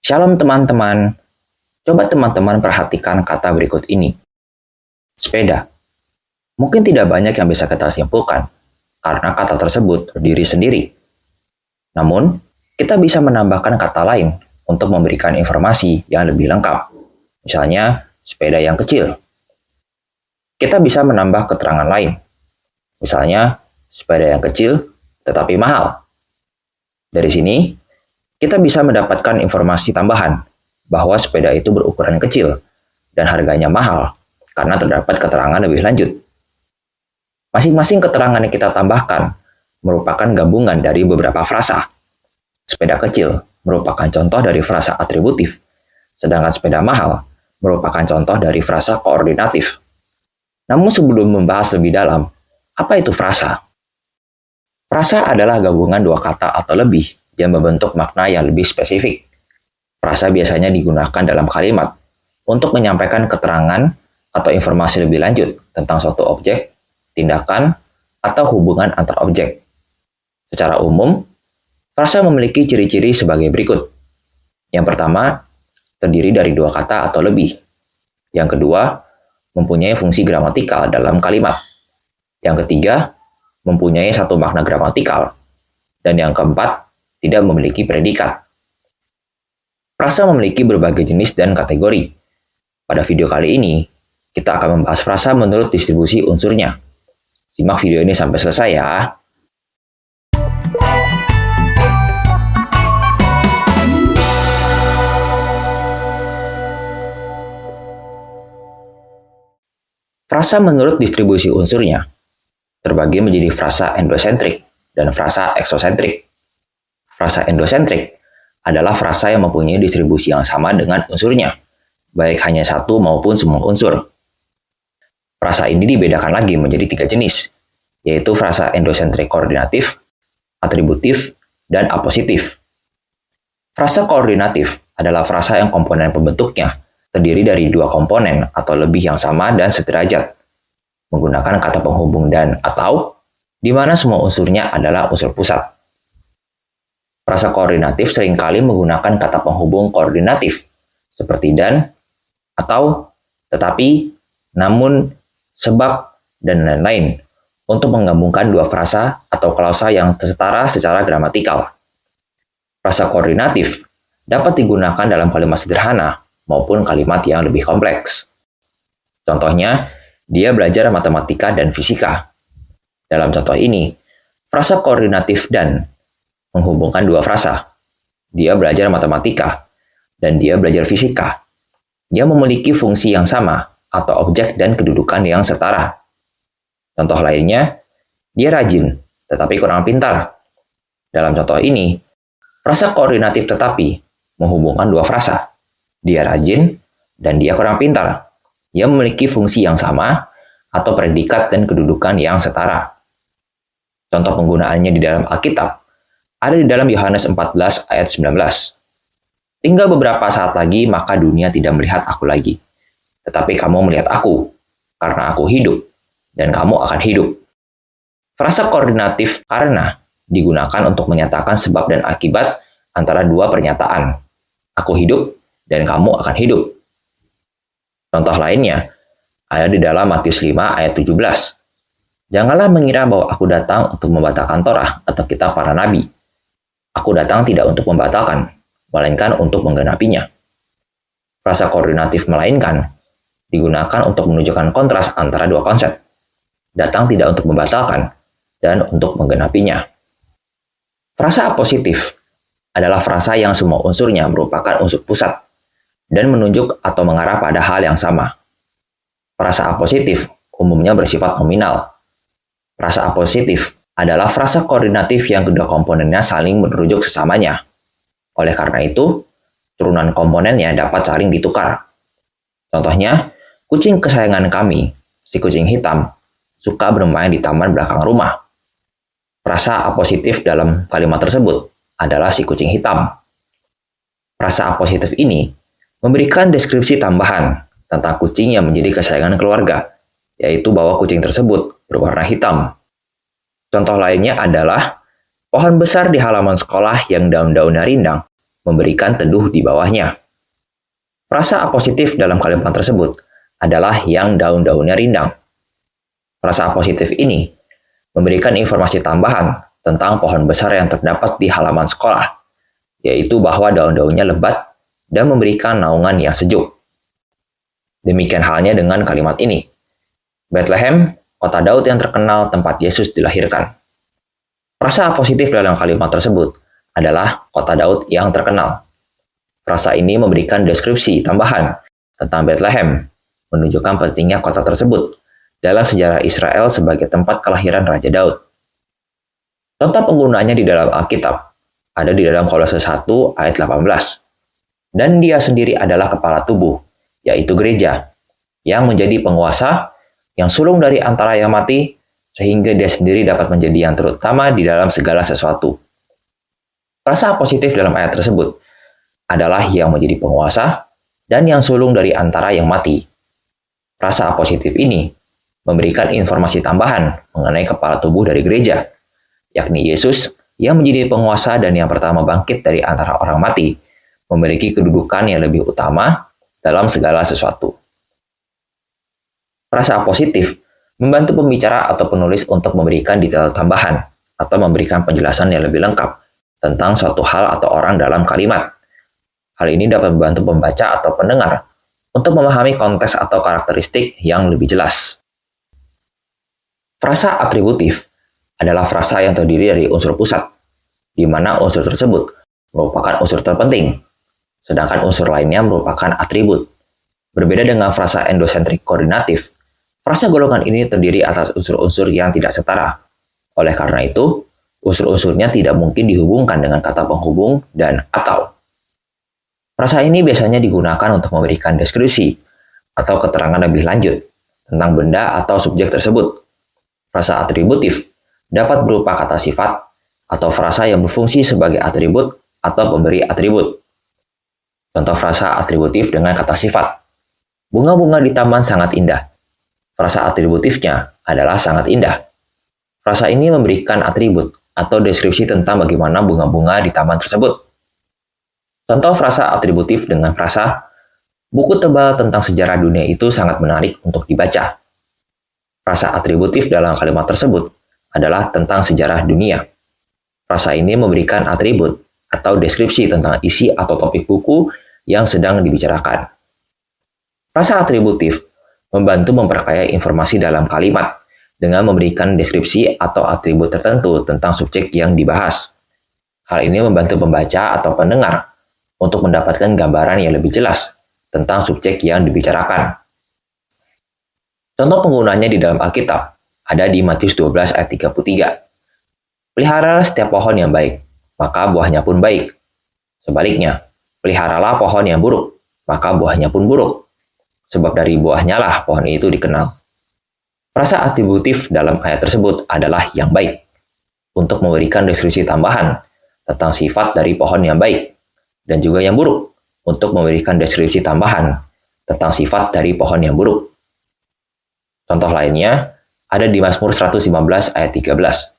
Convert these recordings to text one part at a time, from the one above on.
Shalom teman-teman, coba teman-teman perhatikan kata berikut ini. Sepeda. Mungkin tidak banyak yang bisa kita simpulkan, karena kata tersebut berdiri sendiri. Namun, kita bisa menambahkan kata lain untuk memberikan informasi yang lebih lengkap. Misalnya, sepeda yang kecil. Kita bisa menambah keterangan lain. Misalnya, sepeda yang kecil tetapi mahal. Dari sini, kita bisa mendapatkan informasi tambahan bahwa sepeda itu berukuran kecil dan harganya mahal karena terdapat keterangan lebih lanjut. Masing-masing keterangan yang kita tambahkan merupakan gabungan dari beberapa frasa. Sepeda kecil merupakan contoh dari frasa atributif, sedangkan sepeda mahal merupakan contoh dari frasa koordinatif. Namun sebelum membahas lebih dalam, apa itu frasa? Frasa adalah gabungan dua kata atau lebih yang membentuk makna yang lebih spesifik. Frasa biasanya digunakan dalam kalimat untuk menyampaikan keterangan atau informasi lebih lanjut tentang suatu objek, tindakan, atau hubungan antar objek. Secara umum, frasa memiliki ciri-ciri sebagai berikut. Yang pertama, terdiri dari dua kata atau lebih. Yang kedua, mempunyai fungsi gramatikal dalam kalimat. Yang ketiga, mempunyai satu makna gramatikal. Dan yang keempat, tidak memiliki predikat. Frasa memiliki berbagai jenis dan kategori. Pada video kali ini, kita akan membahas frasa menurut distribusi unsurnya. Simak video ini sampai selesai ya. Frasa menurut distribusi unsurnya terbagi menjadi frasa endosentrik dan frasa eksosentrik. Frasa endosentrik adalah frasa yang mempunyai distribusi yang sama dengan unsurnya, baik hanya satu maupun semua unsur. Frasa ini dibedakan lagi menjadi tiga jenis, yaitu frasa endosentrik koordinatif, atributif, dan apositif. Frasa koordinatif adalah frasa yang komponen pembentuknya terdiri dari dua komponen atau lebih yang sama dan sederajat, menggunakan kata penghubung dan atau, di mana semua unsurnya adalah unsur pusat. Frasa koordinatif seringkali menggunakan kata penghubung koordinatif, seperti dan, atau, tetapi, namun, sebab, dan lain-lain, untuk menggabungkan dua frasa atau klausa yang setara secara gramatikal. Frasa koordinatif dapat digunakan dalam kalimat sederhana maupun kalimat yang lebih kompleks. Contohnya, dia belajar matematika dan fisika. Dalam contoh ini, frasa koordinatif dan menghubungkan dua frasa. Dia belajar matematika dan dia belajar fisika. Dia memiliki fungsi yang sama atau objek dan kedudukan yang setara. Contoh lainnya, dia rajin tetapi kurang pintar. Dalam contoh ini, frasa koordinatif tetapi menghubungkan dua frasa. Dia rajin dan dia kurang pintar. Dia memiliki fungsi yang sama atau predikat dan kedudukan yang setara. Contoh penggunaannya di dalam Alkitab ada di dalam Yohanes 14 ayat 19. Tinggal beberapa saat lagi maka dunia tidak melihat aku lagi. Tetapi kamu melihat aku, karena aku hidup, dan kamu akan hidup. Frasa koordinatif karena digunakan untuk menyatakan sebab dan akibat antara dua pernyataan. Aku hidup, dan kamu akan hidup. Contoh lainnya ada di dalam Matius 5 ayat 17. Janganlah mengira bahwa aku datang untuk membatalkan Torah atau kitab para nabi. Aku datang tidak untuk membatalkan, melainkan untuk menggenapinya. Frasa koordinatif melainkan digunakan untuk menunjukkan kontras antara dua konsep. Datang tidak untuk membatalkan dan untuk menggenapinya. Frasa apositif adalah frasa yang semua unsurnya merupakan unsur pusat dan menunjuk atau mengarah pada hal yang sama. Frasa apositif umumnya bersifat nominal. Frasa apositif adalah frasa koordinatif yang kedua komponennya saling merujuk sesamanya. Oleh karena itu, turunan komponennya dapat saling ditukar. Contohnya, kucing kesayangan kami, si kucing hitam, suka bermain di taman belakang rumah. Frasa apositif dalam kalimat tersebut adalah si kucing hitam. Frasa apositif ini memberikan deskripsi tambahan tentang kucing yang menjadi kesayangan keluarga, yaitu bahwa kucing tersebut berwarna hitam. Contoh lainnya adalah pohon besar di halaman sekolah yang daun-daunnya rindang memberikan teduh di bawahnya. Frasa apositif dalam kalimat tersebut adalah yang daun-daunnya rindang. Frasa apositif ini memberikan informasi tambahan tentang pohon besar yang terdapat di halaman sekolah, yaitu bahwa daun-daunnya lebat dan memberikan naungan yang sejuk. Demikian halnya dengan kalimat ini. Bethlehem, kota Daud yang terkenal tempat Yesus dilahirkan. Frasa apositif dalam kalimat tersebut adalah kota Daud yang terkenal. Frasa ini memberikan deskripsi tambahan tentang Bethlehem, menunjukkan pentingnya kota tersebut dalam sejarah Israel sebagai tempat kelahiran Raja Daud. Contoh penggunaannya di dalam Alkitab ada di dalam Kolose 1 ayat 18. Dan dia sendiri adalah kepala tubuh, yaitu gereja, yang menjadi penguasa, yang sulung dari antara yang mati, sehingga dia sendiri dapat menjadi yang terutama di dalam segala sesuatu. Frasa positif dalam ayat tersebut adalah yang menjadi penguasa dan yang sulung dari antara yang mati. Frasa positif ini memberikan informasi tambahan mengenai kepala tubuh dari gereja, yakni Yesus yang menjadi penguasa dan yang pertama bangkit dari antara orang mati, memiliki kedudukan yang lebih utama dalam segala sesuatu. Frasa positif membantu pembicara atau penulis untuk memberikan detail tambahan atau memberikan penjelasan yang lebih lengkap tentang suatu hal atau orang dalam kalimat. Hal ini dapat membantu pembaca atau pendengar untuk memahami konteks atau karakteristik yang lebih jelas. Frasa atributif adalah frasa yang terdiri dari unsur pusat, di mana unsur tersebut merupakan unsur terpenting, sedangkan unsur lainnya merupakan atribut. Berbeda dengan frasa endosentrik koordinatif, frasa golongan ini terdiri atas unsur-unsur yang tidak setara. Oleh karena itu, unsur-unsurnya tidak mungkin dihubungkan dengan kata penghubung dan atau. Frasa ini biasanya digunakan untuk memberikan deskripsi atau keterangan lebih lanjut tentang benda atau subjek tersebut. Frasa atributif dapat berupa kata sifat atau frasa yang berfungsi sebagai atribut atau pemberi atribut. Contoh frasa atributif dengan kata sifat. Bunga-bunga di taman sangat indah. Frasa atributifnya adalah sangat indah. Frasa ini memberikan atribut atau deskripsi tentang bagaimana bunga-bunga di taman tersebut. Contoh frasa atributif dengan frasa, buku tebal tentang sejarah dunia itu sangat menarik untuk dibaca. Frasa atributif dalam kalimat tersebut adalah tentang sejarah dunia. Frasa ini memberikan atribut atau deskripsi tentang isi atau topik buku yang sedang dibicarakan. Frasa atributif membantu memperkaya informasi dalam kalimat dengan memberikan deskripsi atau atribut tertentu tentang subjek yang dibahas. Hal ini membantu pembaca atau pendengar untuk mendapatkan gambaran yang lebih jelas tentang subjek yang dibicarakan. Contoh penggunaannya di dalam Alkitab ada di Matius 12 ayat 33. Peliharalah setiap pohon yang baik, maka buahnya pun baik. Sebaliknya, peliharalah pohon yang buruk, maka buahnya pun buruk. Sebab dari buahnya lah pohon itu dikenal. Frasa atributif dalam ayat tersebut adalah yang baik, untuk memberikan deskripsi tambahan tentang sifat dari pohon yang baik, dan juga yang buruk, untuk memberikan deskripsi tambahan tentang sifat dari pohon yang buruk. Contoh lainnya ada di Mazmur 115 ayat 13.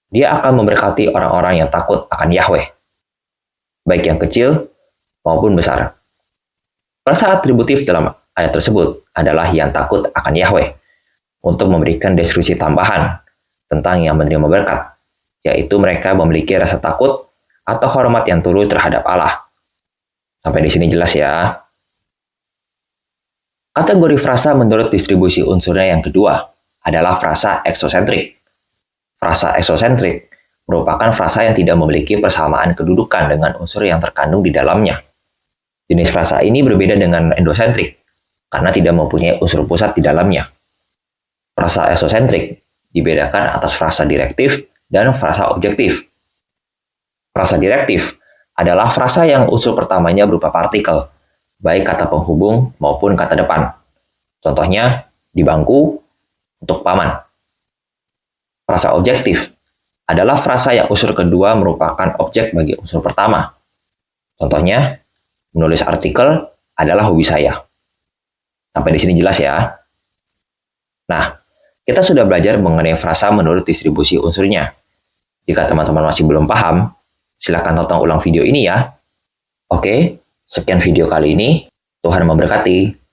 Dia akan memberkati orang-orang yang takut akan Yahweh, baik yang kecil maupun besar. Frasa atributif dalam ayat tersebut adalah yang takut akan Yahweh, untuk memberikan deskripsi tambahan tentang yang menerima berkat, yaitu mereka memiliki rasa takut atau hormat yang tulus terhadap Allah. Sampai di sini jelas ya. Kategori frasa menurut distribusi unsurnya yang kedua adalah frasa eksosentrik. Frasa eksosentrik merupakan frasa yang tidak memiliki persamaan kedudukan dengan unsur yang terkandung di dalamnya. Jenis frasa ini berbeda dengan endosentrik karena tidak mempunyai unsur pusat di dalamnya. Frasa eksosentrik dibedakan atas frasa direktif dan frasa objektif. Frasa direktif adalah frasa yang unsur pertamanya berupa partikel, baik kata penghubung maupun kata depan. Contohnya, di bangku, untuk paman. Frasa objektif adalah frasa yang unsur kedua merupakan objek bagi unsur pertama. Contohnya, menulis artikel adalah hobi saya. Sampai di sini jelas ya. Nah, kita sudah belajar mengenai frasa menurut distribusi unsurnya. Jika teman-teman masih belum paham, silakan tonton ulang video ini ya. Oke, sekian video kali ini. Tuhan memberkati.